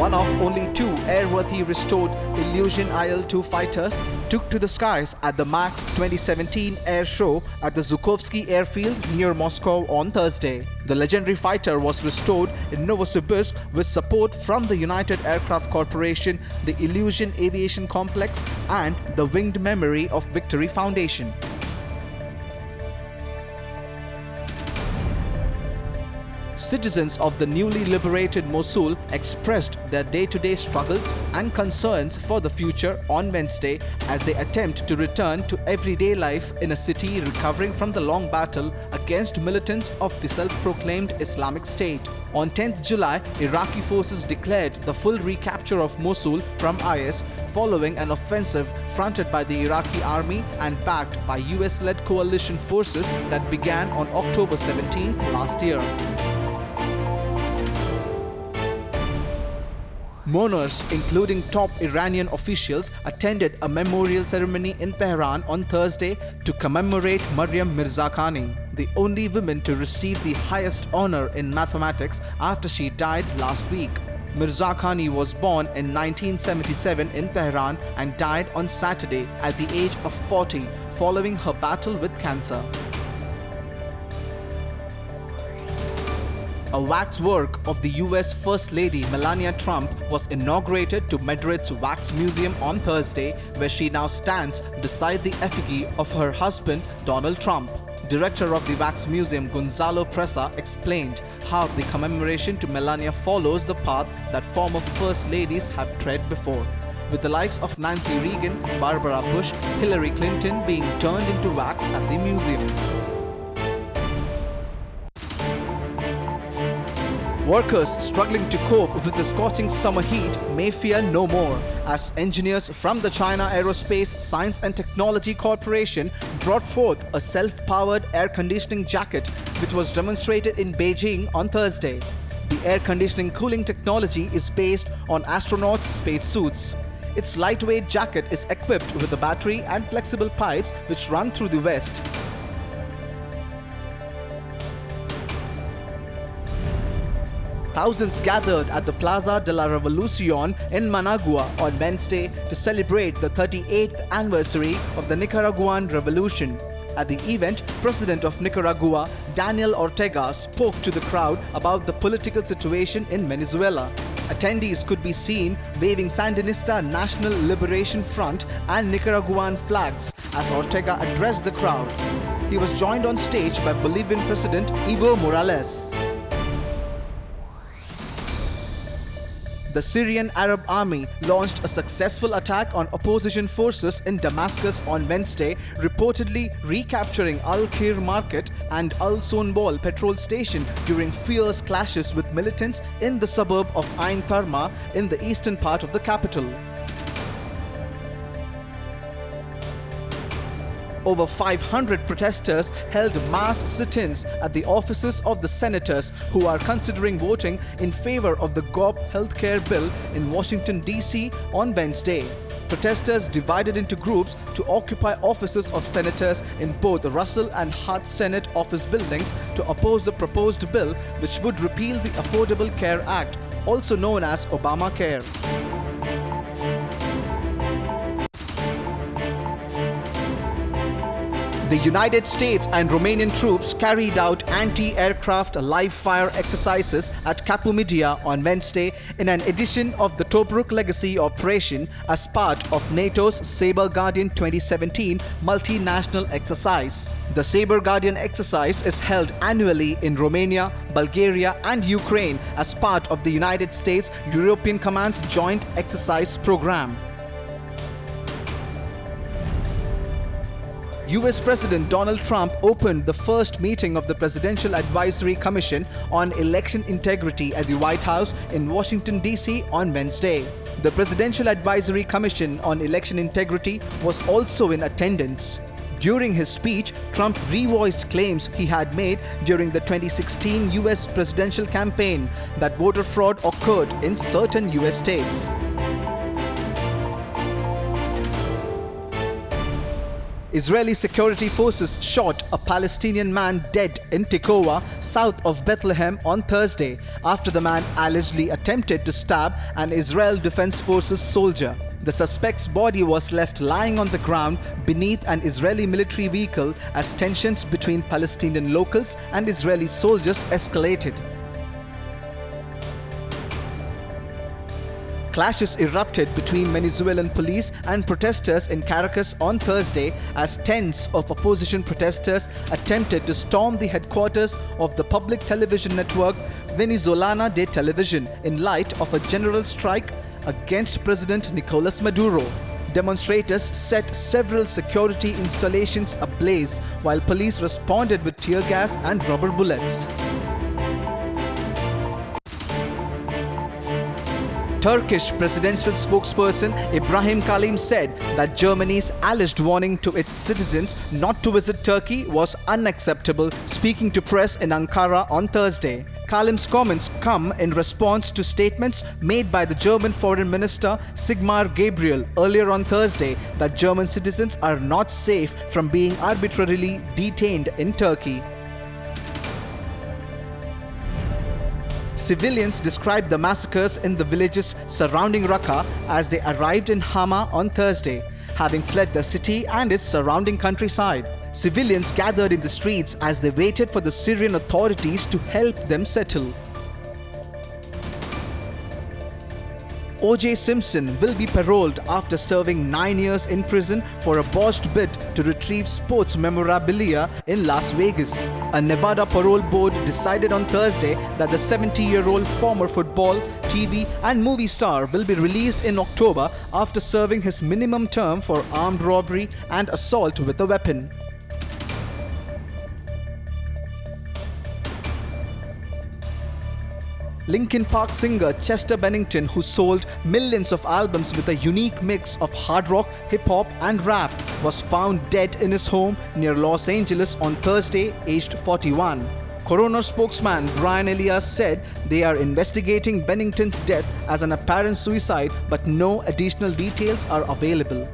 one of only two airworthy restored Ilyushin IL-2 fighters, took to the skies at the MAX 2017 air show at the Zhukovsky airfield near Moscow on Thursday. The legendary fighter was restored in Novosibirsk with support from the United Aircraft Corporation, the Ilyushin Aviation Complex and the Winged Memory of Victory Foundation. Citizens of the newly liberated Mosul expressed their day-to-day struggles and concerns for the future on Wednesday as they attempt to return to everyday life in a city recovering from the long battle against militants of the self-proclaimed Islamic State. On 10th July, Iraqi forces declared the full recapture of Mosul from IS following an offensive fronted by the Iraqi army and backed by US-led coalition forces that began on October 17th last year. Mourners, including top Iranian officials, attended a memorial ceremony in Tehran on Thursday to commemorate Maryam Mirzakhani, the only woman to receive the highest honor in mathematics after she died last week. Mirzakhani was born in 1977 in Tehran and died on Saturday at the age of 40 following her battle with cancer. A wax work of the US First Lady Melania Trump was inaugurated to Madrid's Wax Museum on Thursday, where she now stands beside the effigy of her husband Donald Trump. Director of the Wax Museum Gonzalo Presa explained how the commemoration to Melania follows the path that former First Ladies have tread before, with the likes of Nancy Reagan, Barbara Bush, Hillary Clinton being turned into wax at the museum. Workers struggling to cope with the scorching summer heat may fear no more, as engineers from the China Aerospace Science and Technology Corporation brought forth a self-powered air conditioning jacket which was demonstrated in Beijing on Thursday. The air conditioning cooling technology is based on astronauts' spacesuits. Its lightweight jacket is equipped with a battery and flexible pipes which run through the vest. Thousands gathered at the Plaza de la Revolucion in Managua on Wednesday to celebrate the 38th anniversary of the Nicaraguan Revolution. At the event, President of Nicaragua, Daniel Ortega, spoke to the crowd about the political situation in Venezuela. Attendees could be seen waving Sandinista National Liberation Front and Nicaraguan flags as Ortega addressed the crowd. He was joined on stage by Bolivian President Evo Morales. The Syrian Arab Army launched a successful attack on opposition forces in Damascus on Wednesday, reportedly recapturing Al-Kir Market and Al-Sonbol petrol station during fierce clashes with militants in the suburb of Ain Tharma in the eastern part of the capital. Over 500 protesters held mass sit-ins at the offices of the senators who are considering voting in favor of the GOP healthcare bill in Washington, D.C. on Wednesday. Protesters divided into groups to occupy offices of senators in both Russell and Hart Senate office buildings to oppose the proposed bill which would repeal the Affordable Care Act, also known as Obamacare. The United States and Romanian troops carried out anti-aircraft live-fire exercises at Capumidia on Wednesday in an edition of the Tobruk Legacy Operation as part of NATO's Sabre Guardian 2017 multinational exercise. The Sabre Guardian exercise is held annually in Romania, Bulgaria and Ukraine as part of the United States European Command's Joint Exercise Program. US President Donald Trump opened the first meeting of the Presidential Advisory Commission on Election Integrity at the White House in Washington, D.C. on Wednesday. The Presidential Advisory Commission on Election Integrity was also in attendance. During his speech, Trump revoiced claims he had made during the 2016 US presidential campaign that voter fraud occurred in certain US states. Israeli security forces shot a Palestinian man dead in Tekoa, south of Bethlehem on Thursday after the man allegedly attempted to stab an Israel Defense Forces soldier. The suspect's body was left lying on the ground beneath an Israeli military vehicle as tensions between Palestinian locals and Israeli soldiers escalated. Clashes erupted between Venezuelan police and protesters in Caracas on Thursday as tens of opposition protesters attempted to storm the headquarters of the public television network Venezolana de Televisión in light of a general strike against President Nicolas Maduro. Demonstrators set several security installations ablaze while police responded with tear gas and rubber bullets. Turkish presidential spokesperson Ibrahim Kalin said that Germany's alleged warning to its citizens not to visit Turkey was unacceptable, speaking to press in Ankara on Thursday. Kalim's comments come in response to statements made by the German Foreign Minister Sigmar Gabriel earlier on Thursday that German citizens are not safe from being arbitrarily detained in Turkey. Civilians described the massacres in the villages surrounding Raqqa as they arrived in Hama on Thursday, having fled the city and its surrounding countryside. Civilians gathered in the streets as they waited for the Syrian authorities to help them settle. O.J. Simpson will be paroled after serving 9 years in prison for a botched bid to retrieve sports memorabilia in Las Vegas. A Nevada parole board decided on Thursday that the 70-year-old former football, TV and movie star will be released in October after serving his minimum term for armed robbery and assault with a weapon. Linkin Park singer Chester Bennington, who sold millions of albums with a unique mix of hard rock, hip-hop and rap, was found dead in his home near Los Angeles on Thursday, aged 41. Coroner spokesman Brian Elias said they are investigating Bennington's death as an apparent suicide, but no additional details are available.